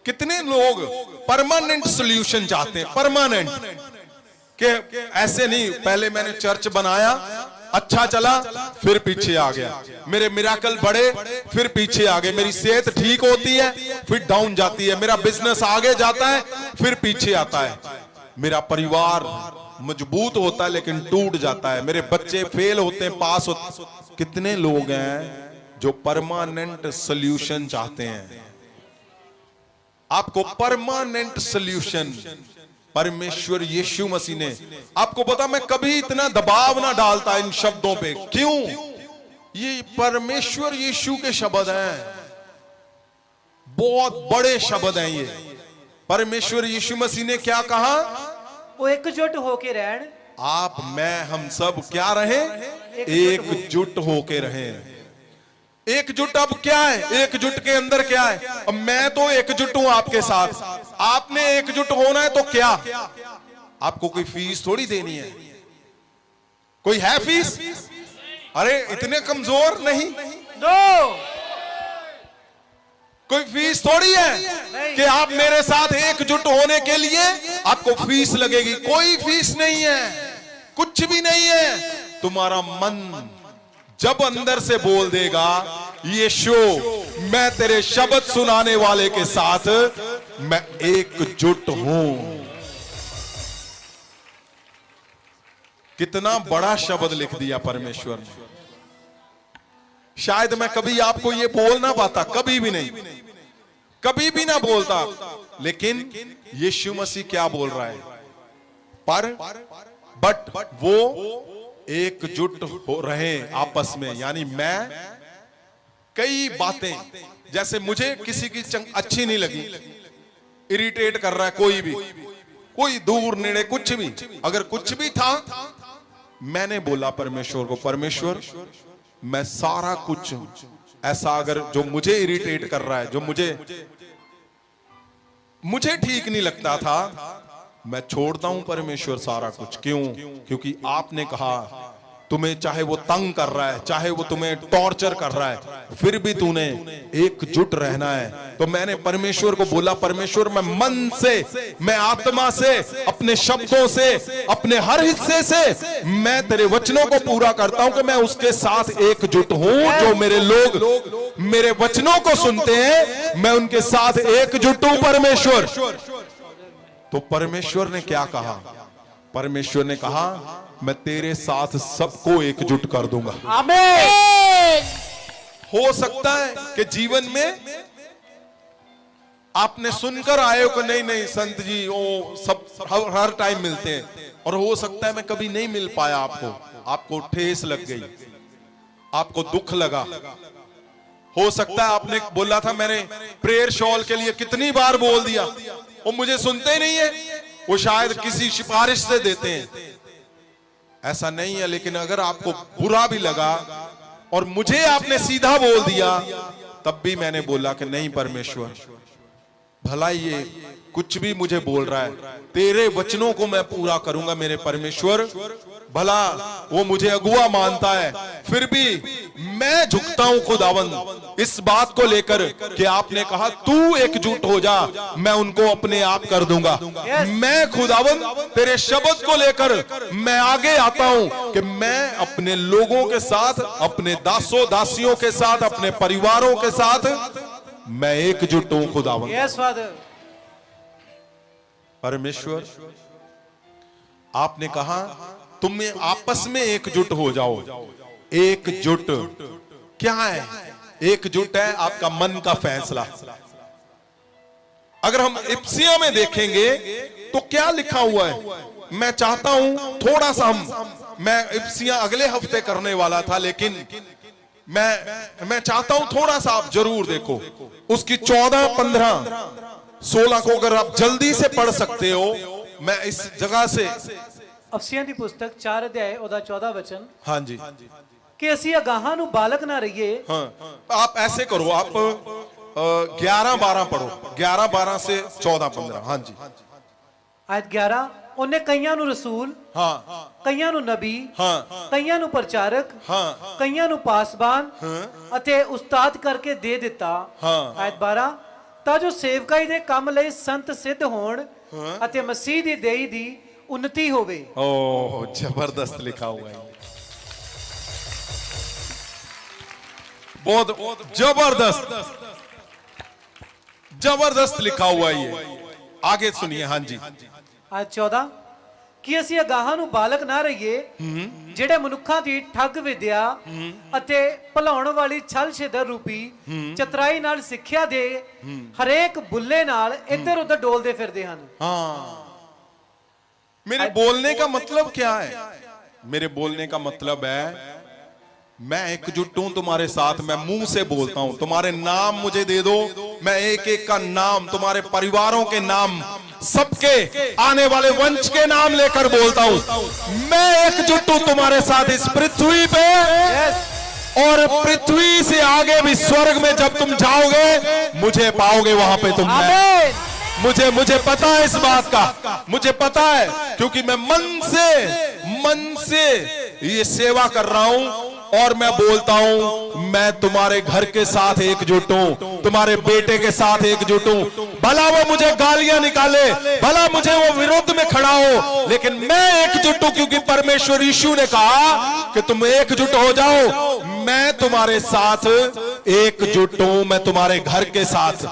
कितने लोग permanent solution चाहते हैं, परमानेंट, कि ऐसे नहीं पहले मैंने चर्च बनाया, अच्छा चला, फिर पीछे आ गया, मेरे मिराकल बढ़े, फिर पीछे आ गए, मेरी सेहत ठीक होती है, फिर डाउन जाती है, मेरा बिजनेस आगे जाता है, फिर पीछे आता है, मेरा परिवार मजबूत होता है लेकिन टूट जाता है, मेरे बच्चे फेल होते हैं, पास होते। कितने लोग हैं जो परमानेंट सॉल्यूशन चाहते हैं? आपको परमानेंट सॉल्यूशन परमेश्वर यीशु मसीह ने, आपको पता मैं कभी इतना दबाव ना डालता इन शब्दों पे, क्यों? ये परमेश्वर यीशु के शब्द हैं, बहुत बड़े शब्द हैं ये। परमेश्वर यीशु मसीह ने क्या कहा? वो एकजुट होके रहन। आप, मैं, हम सब क्या रहे? एकजुट होके रहे। एकजुट अब क्या है? एकजुट के अंदर क्या है? अब मैं तो एकजुट हूं आपके साथ, आपने एकजुट होना है तो क्या? आपको कोई फीस थोड़ी देनी है, कोई है फीस? अरे इतने कमजोर नहीं, कोई फीस थोड़ी है कि आप मेरे साथ एकजुट होने के लिए आपको फीस लगेगी, कोई फीस नहीं है, कुछ भी नहीं है। तुम्हारा मन जब अंदर से बोल देगा यीशु मैं तेरे शब्द सुनाने वाले के साथ मैं एकजुट हूं। कितना बड़ा शब्द लिख दिया परमेश्वर ने। शायद मैं कभी आपको ये बोल ना पाता, कभी भी नहीं, कभी भी ना बोलता, लेकिन यीशु मसीह क्या बोल रहा है? बट वो एकजुट हो रहे आपस में, यानी मैं कई बातें, जैसे मुझे किसी की अच्छी नहीं लगी, इरिटेट कर रहा है कोई भी, कोई दूर नेड़े कुछ भी, अगर कुछ भी था, मैंने बोला परमेश्वर को, परमेश्वर मैं सारा कुछ ऐसा अगर जो मुझे इरिटेट कर रहा है, जो मुझे ठीक नहीं लगता था, मैं छोड़ता हूं परमेश्वर सारा कुछ। क्यों? क्योंकि आपने कहा तुम्हें चाहे वो तंग कर रहा है, चाहे वो तुम्हें टॉर्चर कर रहा है, फिर भी तूने एकजुट रहना है। तो मैंने परमेश्वर को बोला, परमेश्वर मैं मन से, मैं आत्मा से, अपने शब्दों से, अपने हर हिस्से से मैं तेरे वचनों को पूरा करता हूं कि मैं उसके साथ एकजुट हूं। जो मेरे लोग मेरे वचनों को सुनते हैं मैं उनके साथ एकजुट हूं परमेश्वर। तो परमेश्वर ने क्या कहा? परमेश्वर ने कहा मैं तेरे साथ सबको एकजुट कर दूंगा। आमीन। हो सकता है कि जीवन में आपने सुनकर आए हो कि नहीं नहीं संत जी वो सब हर टाइम मिलते हैं, और हो सकता है मैं कभी नहीं मिल पाया आपको ठेस लग गई, आपको दुख लगा। हो सकता है आपने बोला था, मैंने प्रेयर शॉल के लिए कितनी बार बोल दिया, वो मुझे सुनते ही नहीं है, वो शायद किसी सिफारिश से देते हैं, ऐसा नहीं है। लेकिन अगर आपको बुरा भी लगा और मुझे आपने सीधा बोल दिया, तब भी मैंने बोला कि नहीं परमेश्वर, भला ये कुछ भी मुझे बोल रहा है, तेरे वचनों को मैं पूरा करूंगा मेरे परमेश्वर। भला वो मुझे अगुआ मानता है, फिर भी मैं झुकता हूं खुदावंद इस बात को लेकर कि आपने कहा तू एकजुट हो जा, मैं उनको अपने आप कर दूंगा। मैं खुदावंद तेरे शब्द को लेकर मैं आगे आता हूं कि मैं अपने लोगों के साथ, अपने दासों दासियों के साथ, अपने परिवारों के साथ मैं एकजुट हूं खुदावंद। Yes father. परमेश्वर आपने कहा तुम आपस में एकजुट हो जाओ। एकजुट क्या है? एकजुट है आपका मन का फैसला। अगर हम इफ्सिया में देखेंगे तो क्या लिखा हुआ है? मैं चाहता हूं थोड़ा सा मैं इफ्सिया अगले हफ्ते करने वाला था, लेकिन मैं चाहता हूं थोड़ा सा आप जरूर देखो। उसकी 14, 15, 16 को अगर आप जल्दी से पढ़ सकते हो, मैं इस जगह से अफसियां दी पुस्तक 4 अध्याय ओदा 14 वचन। हाँ जी, कि असी अगाहां नू बालक ना रहिए। हाँ, आप ऐसे करो, आप 11, 12 पढ़ो, 11, 12 से 14, 15। हाँ जी, आयत 11। ਉਹਨੇ ਕਈਆਂ ਨੂੰ ਰਸੂਲ, हाँ, ਕਈਆਂ ਨੂੰ ਨਬੀ, हाँ, ਕਈਆਂ ਨੂੰ ਪ੍ਰਚਾਰਕ, हाँ, ਕਈਆਂ ਨੂੰ ਪਾਸਬਾਨ ਅਤੇ ਉਸਤਾਦ ਕਰਕੇ ਦੇ ਦਿੱਤਾ। हाँ, ਆਇਤ 12। ਤਾਂ ਜੋ ਸੇਵਕਾਈ ਦੇ ਕੰਮ ਲਈ ਸੰਤ ਸਿੱਧ ਹੋਣ ਅਤੇ ਮਸੀਹ ਦੀ ਦੇਈ ਦੀ ਉન્નਤੀ ਹੋਵੇ। ओ जबरदस्त लिखा हुआ है, बहुत जबरदस्त जबरदस्त लिखा हुआ है ये। आगे सुनिए। हाँ जी। ਅੱਜ 14 ਕਿ ਅਸੀਂ ਅਗਾਹਾਂ ਨੂੰ ਬਾਲਕ ਨਾ ਰਹੀਏ ਜਿਹੜੇ ਮਨੁੱਖਾਂ ਦੀ ਠੱਗ ਵਿਦਿਆ ਅਤੇ ਭੁਲਾਉਣ ਵਾਲੀ ਛਲ ਛੇਦਰ ਰੂਪੀ ਚਤਰਾਈ ਨਾਲ ਸਿੱਖਿਆ ਦੇ ਹਰੇਕ ਬੁੱਲੇ ਨਾਲ ਇੱਧਰ ਉੱਧਰ ਡੋਲਦੇ ਫਿਰਦੇ ਹਨ। हाँ, मेरे बोलने का मतलब क्या है? मेरे बोलने का मतलब है मैं एकजुट हूं तुम्हारे साथ, मैं मुंह से बोलता हूं। तुम्हारे नाम मुझे दे दो, मैं एक एक का नाम, तुम्हारे परिवारों के नाम, सबके आने वाले वंश के नाम लेकर बोलता हूं। मैं एकजुट हूं तुम्हारे साथ इस पृथ्वी पे, और पृथ्वी से आगे भी स्वर्ग में जब तुम जाओगे मुझे पाओगे वहां पे तुम। मुझे पता है इस बात का, मुझे पता है, क्योंकि मैं मन से ये सेवा कर रहा हूं और मैं बोलता हूं मैं तुम्हारे घर के साथ एकजुट हूं, तुम्हारे बेटे के साथ एकजुट हूं। भला वो मुझे गालियां निकाले, भला मुझे वो विरोध में खड़ा हो, लेकिन मैं एकजुट हूं, क्योंकि परमेश्वर यीशु ने कहा कि तुम एकजुट हो जाओ। मैं तुम्हारे साथ एकजुट हूं, मैं तुम्हारे घर के साथ।